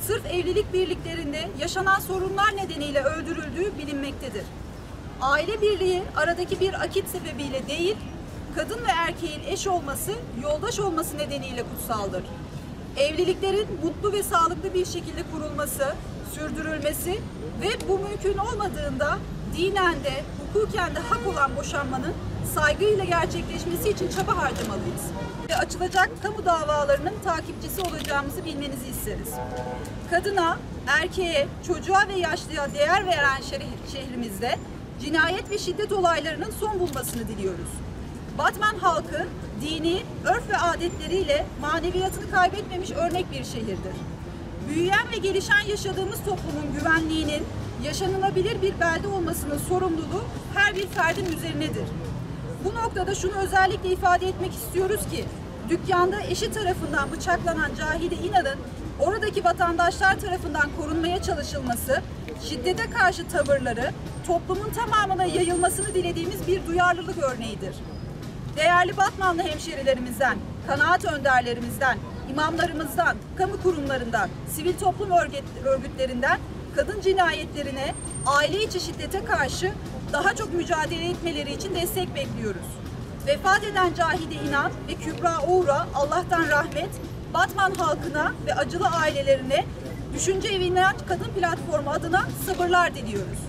Sırf evlilik birliklerinde yaşanan sorunlar nedeniyle öldürüldüğü bilinmektedir. Aile birliği aradaki bir akit sebebiyle değil, kadın ve erkeğin eş olması, yoldaş olması nedeniyle kutsaldır. Evliliklerin mutlu ve sağlıklı bir şekilde kurulması, sürdürülmesi ve bu mümkün olmadığında dinen de, hukuken de hak olan boşanmanın saygıyla gerçekleşmesi için çaba harcamalıyız. Ve açılacak kamu davalarının takipçisi olacağımızı bilmenizi isteriz. Kadına, erkeğe, çocuğa ve yaşlıya değer veren şehrimizde cinayet ve şiddet olaylarının son bulmasını diliyoruz. Batman halkı dini, örf ve adetleriyle maneviyatını kaybetmemiş örnek bir şehirdir. Büyüyen ve gelişen yaşadığımız toplumun güvenliğinin yaşanılabilir bir belde olmasının sorumluluğu her bir ferdin üzerinedir. Bu noktada şunu özellikle ifade etmek istiyoruz ki, dükkanda eşi tarafından bıçaklanan Cahide İnal'ın oradaki vatandaşlar tarafından korunmaya çalışılması, şiddete karşı tavırları toplumun tamamına yayılmasını dilediğimiz bir duyarlılık örneğidir. Değerli Batmanlı hemşerilerimizden, kanaat önderlerimizden, imamlarımızdan, kamu kurumlarından, sivil toplum örgütlerinden kadın cinayetlerine, aile içi şiddete karşı daha çok mücadele etmeleri için destek bekliyoruz. Vefat eden Cahide İnan ve Kübra Oğur'a Allah'tan rahmet, Batman halkına ve acılı ailelerine Düşünce Evi'nden Kadın Platformu adına sabırlar diliyoruz.